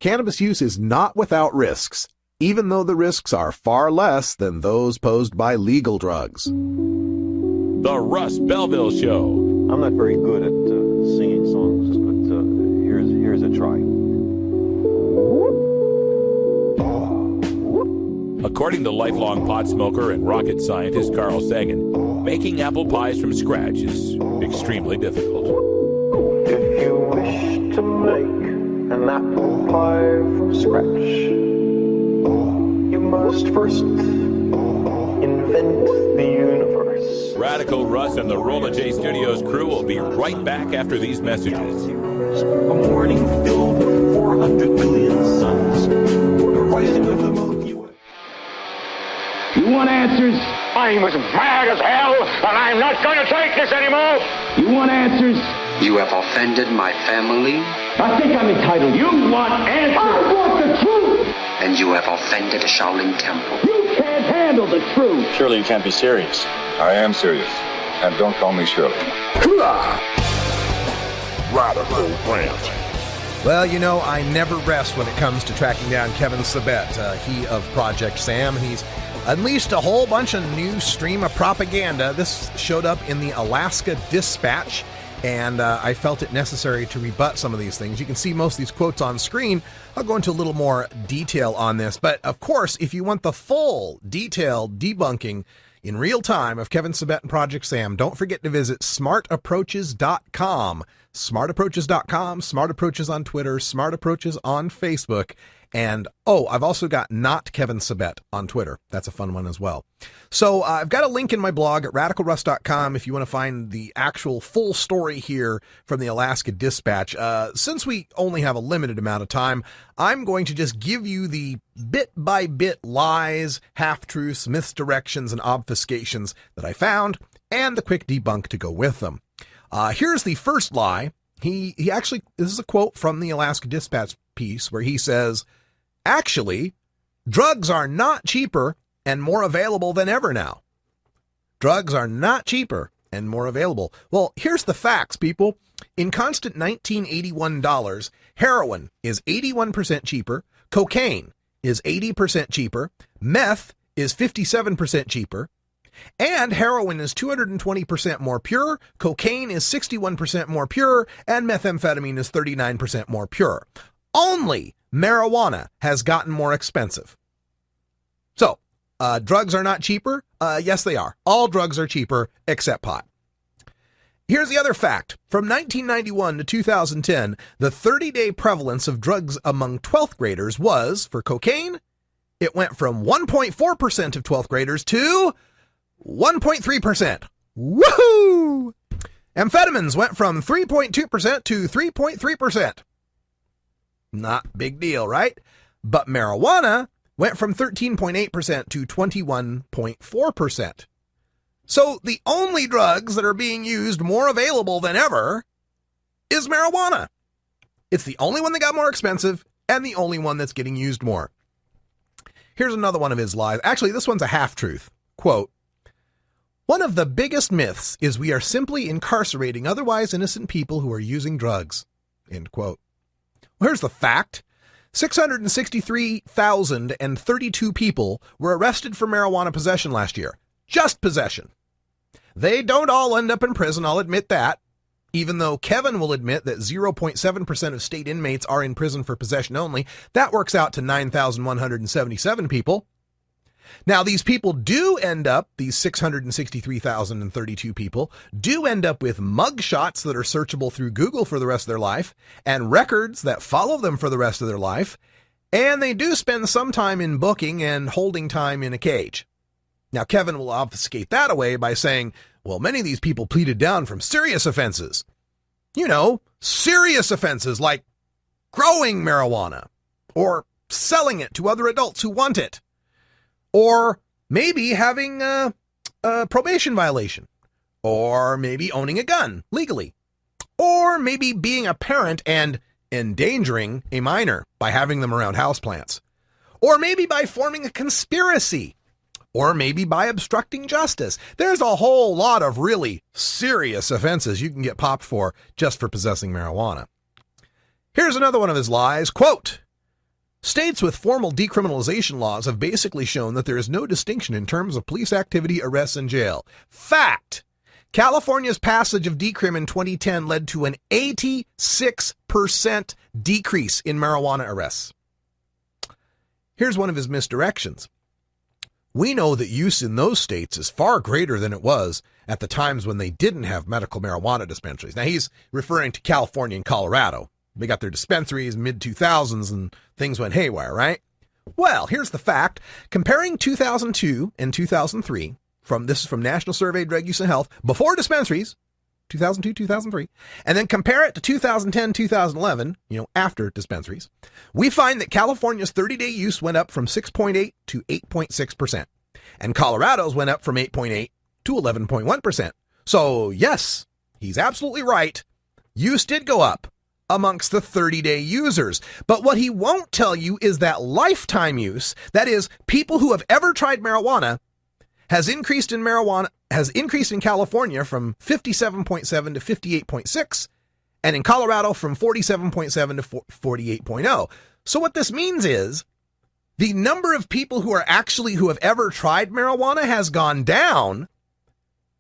Cannabis use is not without risks. even though the risks are far less than those posed by legal drugs. The Russ Belville Show. I'm not very good at singing songs, but here's a try. According to lifelong pot smoker and rocket scientist Carl Sagan, making apple pies from scratch is extremely difficult. If you wish to make an apple pie from scratch, you must first invent the universe. Radical Russ and the Rolla J Studios crew will be right back after these messages. A morning filled with 400 billion suns, the rising of the Milky Way. You want answers? I'm as mad as hell, and I'm not going to take this anymore. You want answers? You have offended my family. I think I'm entitled. You want answers? I want the truth. And you have offended the Shaolin Temple. You can't handle the truth. Surely you can't be serious. I am serious. And don't call me Shirley. Radical rant. Well, you know, I never rest when it comes to tracking down Kevin Sabet, he of Project Sam. He's unleashed a whole bunch of new stream of propaganda. This showed up in the Alaska Dispatch, and I felt it necessary to rebut some of these things. You can see most of these quotes on screen. I'll go into a little more detail on this. But, of course, if you want the full, detailed debunking in real time of Kevin Sabet and Project Sam, don't forget to visit smartapproaches.com. Smartapproaches.com, Smart Approaches on Twitter, Smart Approaches on Facebook. And, I've also got Not Kevin Sabet on Twitter. That's a fun one as well. So I've got a link in my blog at radicalruss.com if you want to find the actual full story here from the Alaska Dispatch. Since we only have a limited amount of time, I'm going to just give you the bit-by-bit lies, half-truths, misdirections, and obfuscations that I found, and the quick debunk to go with them. Here's the first lie. He actually, this is a quote from the Alaska Dispatch piece where he says, actually, drugs are not cheaper and more available than ever now. Drugs are not cheaper and more available. Well, here's the facts, people. In constant 1981 dollars, heroin is 81% cheaper, cocaine is 80% cheaper, meth is 57% cheaper, and heroin is 220% more pure, cocaine is 61% more pure, and methamphetamine is 39% more pure. Only marijuana has gotten more expensive. So, drugs are not cheaper? Yes, they are. All drugs are cheaper except pot. Here's the other fact. From 1991 to 2010, the 30-day prevalence of drugs among 12th graders was, for cocaine, it went from 1.4% of 12th graders to 1.3%. Woohoo! Amphetamines went from 3.2% to 3.3%. Not big deal, right? But marijuana went from 13.8% to 21.4%. So the only drugs that are being used more available than ever is marijuana. It's the only one that got more expensive and the only one that's getting used more. Here's another one of his lies. Actually, this one's a half-truth. Quote, one of the biggest myths is we are simply incarcerating otherwise innocent people who are using drugs. End quote. Well, here's the fact. 663,032 people were arrested for marijuana possession last year. Just possession. They don't all end up in prison, I'll admit that. Even though Kevin will admit that 0.7% of state inmates are in prison for possession only, that works out to 9,177 people. Now, these people do end up, these 663,032 people, do end up with mugshots that are searchable through Google for the rest of their life, and records that follow them for the rest of their life, and they do spend some time in booking and holding time in a cage. Now, Kevin will obfuscate that away by saying, well, many of these people pleaded down from serious offenses. You know, serious offenses like growing marijuana, or selling it to other adults who want it, or maybe having a probation violation, or maybe owning a gun legally, or maybe being a parent and endangering a minor by having them around houseplants, or maybe by forming a conspiracy, or maybe by obstructing justice. There's a whole lot of really serious offenses you can get popped for just for possessing marijuana. Here's another one of his lies. Quote, States with formal decriminalization laws have basically shown that there is no distinction in terms of police activity, arrests, and jail. Fact. California's passage of decrim in 2010 led to an 86% decrease in marijuana arrests. Here's one of his misdirections. We know that use in those states is far greater than it was at the times when they didn't have medical marijuana dispensaries. Now, he's referring to California and Colorado. They got their dispensaries mid-2000s and things went haywire, right? Well, here's the fact. Comparing 2002 and 2003, this is from National Survey of Drug Use and Health, before dispensaries, 2002, 2003, and then compare it to 2010, 2011, after dispensaries, we find that California's 30-day use went up from 6.8 to 8.6%, and Colorado's went up from 8.8 to 11.1%. So, yes, he's absolutely right. Use did go up amongst the 30-day users. But what he won't tell you is that lifetime use, that is, people who have ever tried marijuana, has increased in California from 57.7 to 58.6, and in Colorado from 47.7 to 48.0. So what this means is the number of people who have ever tried marijuana has gone down,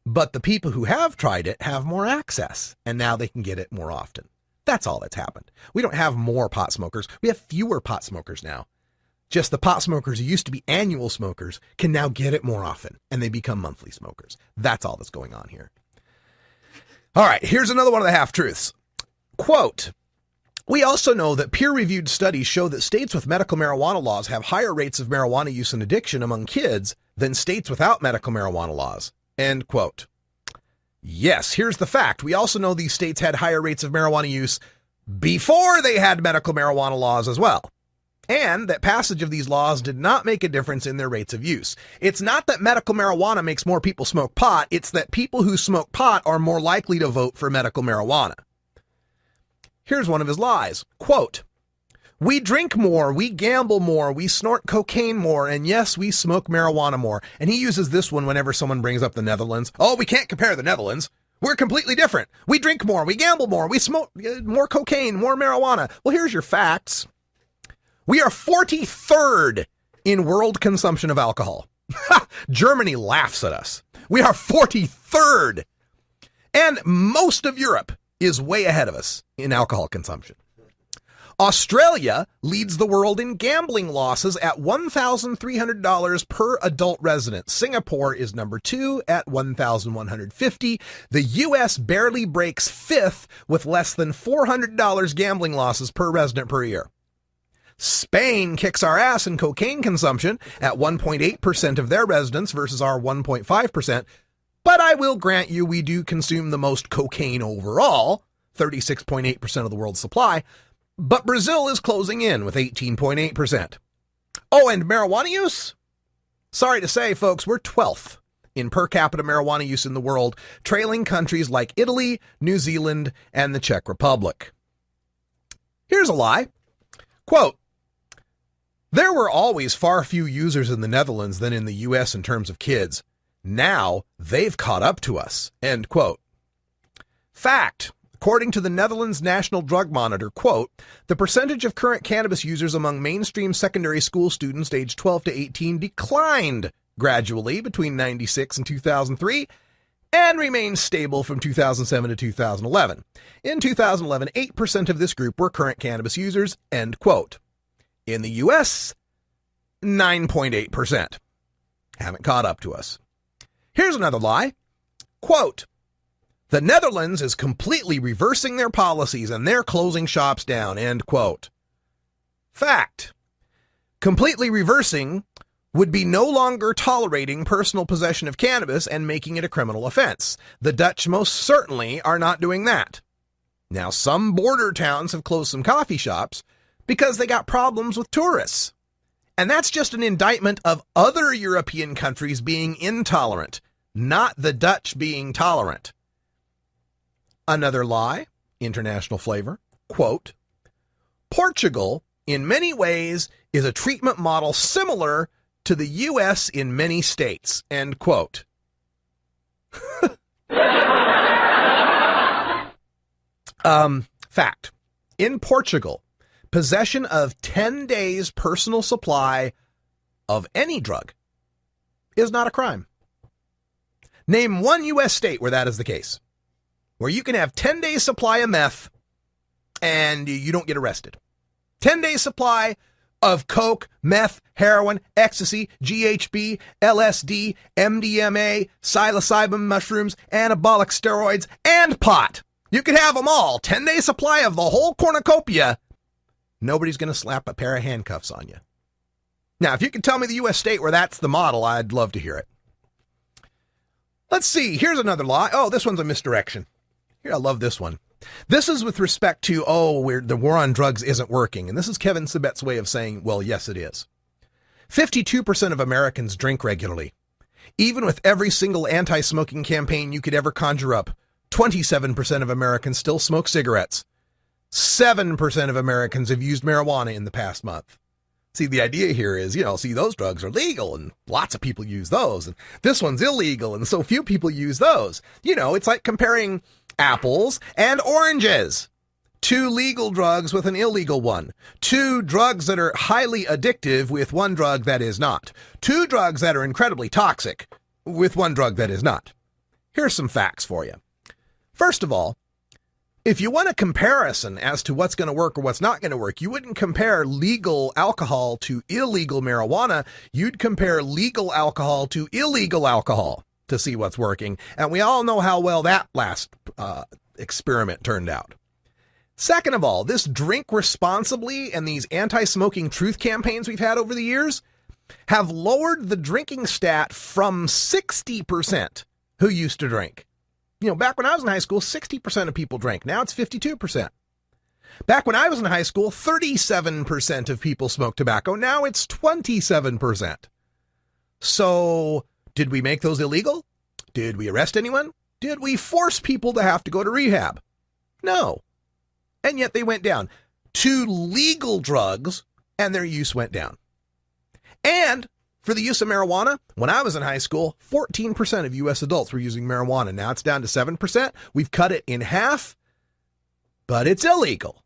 but the people who have tried it have more access, and now they can get it more often. That's all that's happened. We don't have more pot smokers. We have fewer pot smokers now. Just the pot smokers who used to be annual smokers can now get it more often, and they become monthly smokers. That's all that's going on here. All right, here's another one of the half-truths. Quote, we also know that peer-reviewed studies show that states with medical marijuana laws have higher rates of marijuana use and addiction among kids than states without medical marijuana laws. End quote. Yes, here's the fact. We also know these states had higher rates of marijuana use before they had medical marijuana laws as well. And that passage of these laws did not make a difference in their rates of use. It's not that medical marijuana makes more people smoke pot. It's that people who smoke pot are more likely to vote for medical marijuana. Here's one of his lies. Quote, we drink more, we gamble more, we snort cocaine more, and yes, we smoke marijuana more. And he uses this one whenever someone brings up the Netherlands. Oh, we can't compare the Netherlands. We're completely different. We drink more, we gamble more, we smoke more cocaine, more marijuana. Well, here's your facts. We are 43rd in world consumption of alcohol. Germany laughs at us. We are 43rd. And most of Europe is way ahead of us in alcohol consumption. Australia leads the world in gambling losses at $1,300 per adult resident. Singapore is number 2 at $1,150. The U.S. barely breaks 5th with less than $400 gambling losses per resident per year. Spain kicks our ass in cocaine consumption at 1.8% of their residents versus our 1.5%. But I will grant you we do consume the most cocaine overall, 36.8% of the world's supply. But Brazil is closing in with 18.8%. Oh, and marijuana use? Sorry to say, folks, we're 12th in per capita marijuana use in the world, trailing countries like Italy, New Zealand, and the Czech Republic. Here's a lie. Quote, there were always far fewer users in the Netherlands than in the U.S. in terms of kids. Now they've caught up to us. End quote. Fact. According to the Netherlands National Drug Monitor, quote, the percentage of current cannabis users among mainstream secondary school students aged 12 to 18 declined gradually between 1996 and 2003 and remained stable from 2007 to 2011. In 2011, 8% of this group were current cannabis users, end quote. In the U.S., 9.8%. Haven't caught up to us. Here's another lie. Quote, the Netherlands is completely reversing their policies and they're closing shops down, end quote. Fact. Completely reversing would be no longer tolerating personal possession of cannabis and making it a criminal offense. The Dutch most certainly are not doing that. Now, some border towns have closed some coffee shops because they got problems with tourists. And that's just an indictment of other European countries being intolerant, not the Dutch being tolerant. Another lie, international flavor, quote, Portugal, in many ways, is a treatment model similar to the U.S. in many states, end quote. Fact. In Portugal, possession of 10 days personal supply of any drug is not a crime. Name one U.S. state where that is the case, where you can have 10 days supply of meth and you don't get arrested. 10 days supply of coke, meth, heroin, ecstasy, GHB, LSD, MDMA, psilocybin mushrooms, anabolic steroids, and pot. You can have them all. 10-day supply of the whole cornucopia. Nobody's going to slap a pair of handcuffs on you. Now, if you can tell me the U.S. state where that's the model, I'd love to hear it. Let's see. Here's another law. Oh, this one's a misdirection. Here, I love this one. This is with respect to, the war on drugs isn't working. And this is Kevin Sabet's way of saying, well, yes, it is. 52% of Americans drink regularly. Even with every single anti-smoking campaign you could ever conjure up, 27% of Americans still smoke cigarettes. 7% of Americans have used marijuana in the past month. See, the idea here is, those drugs are legal and lots of people use those. And this one's illegal and so few people use those. It's like comparing apples and oranges. 2 legal drugs with an illegal one. 2 drugs that are highly addictive with 1 drug that is not. 2 drugs that are incredibly toxic with 1 drug that is not. Here's some facts for you. First of all, if you want a comparison as to what's going to work or what's not going to work, you wouldn't compare legal alcohol to illegal marijuana. You'd compare legal alcohol to illegal alcohol to see what's working. And we all know how well that last experiment turned out. Second of all, this drink responsibly and these anti-smoking truth campaigns we've had over the years have lowered the drinking stat from 60% who used to drink. Back when I was in high school, 60% of people drank. Now it's 52%. Back when I was in high school, 37% of people smoked tobacco. Now it's 27%. So did we make those illegal? Did we arrest anyone? Did we force people to have to go to rehab? No. And yet they went down. 2 legal drugs and their use went down. And for the use of marijuana, when I was in high school, 14% of U.S. adults were using marijuana. Now it's down to 7%. We've cut it in half, but it's illegal.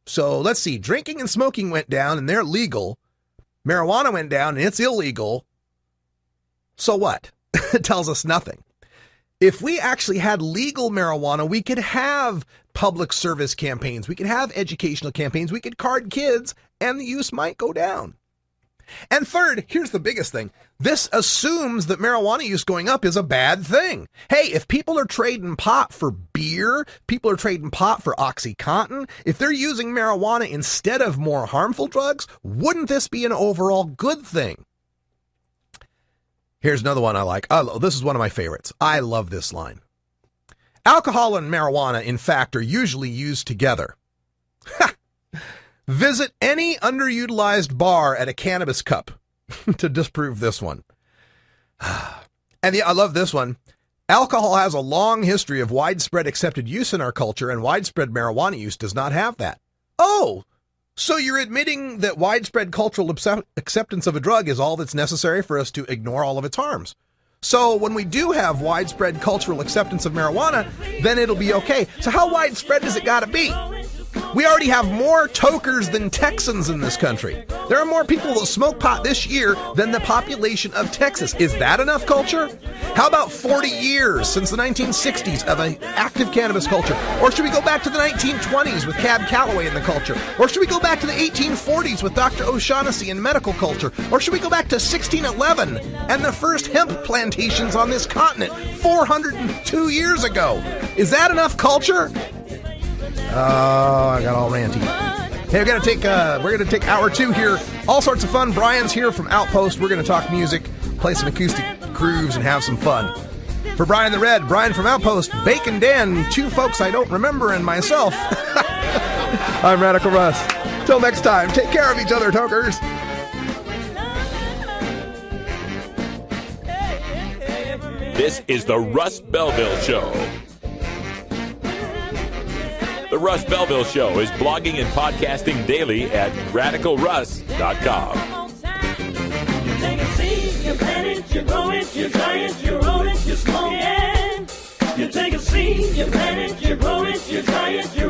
So let's see. Drinking and smoking went down and they're legal. Marijuana went down and it's illegal. So what? It tells us nothing. If we actually had legal marijuana, we could have public service campaigns. We could have educational campaigns. We could card kids and the use might go down. And third, here's the biggest thing. This assumes that marijuana use going up is a bad thing. Hey, if people are trading pot for beer, people are trading pot for OxyContin, if they're using marijuana instead of more harmful drugs, wouldn't this be an overall good thing? Here's another one I like. This is one of my favorites. I love this line. Alcohol and marijuana, in fact, are usually used together. Visit any underutilized bar at a cannabis cup to disprove this one. And I love this one. Alcohol has a long history of widespread accepted use in our culture, and widespread marijuana use does not have that. Oh, so you're admitting that widespread cultural acceptance of a drug is all that's necessary for us to ignore all of its harms. So when we do have widespread cultural acceptance of marijuana, then it'll be okay. So how widespread does it got to be? We already have more tokers than Texans in this country. There are more people that smoke pot this year than the population of Texas. Is that enough culture? How about 40 years since the 1960s of an active cannabis culture? Or should we go back to the 1920s with Cab Calloway in the culture? Or should we go back to the 1840s with Dr. O'Shaughnessy in medical culture? Or should we go back to 1611 and the first hemp plantations on this continent 402 years ago? Is that enough culture? Oh, I got all ranty. Hey, we're gonna take hour 2 here. All sorts of fun. Brian's here from Outpost. We're gonna talk music, play some acoustic grooves, and have some fun. For Brian the Red, Brian from Outpost, Bacon Dan, 2 folks I don't remember, and myself. I'm Radical Russ. Till next time, take care of each other, tokers. This is the Russ Belville Show. The Russ Belville Show is blogging and podcasting daily at radicalruss.com. You take a seed, you plant it, you grow it, you dry it, you roll it, you smoke it. You take a seed, you plant it, you grow it, you dry it, you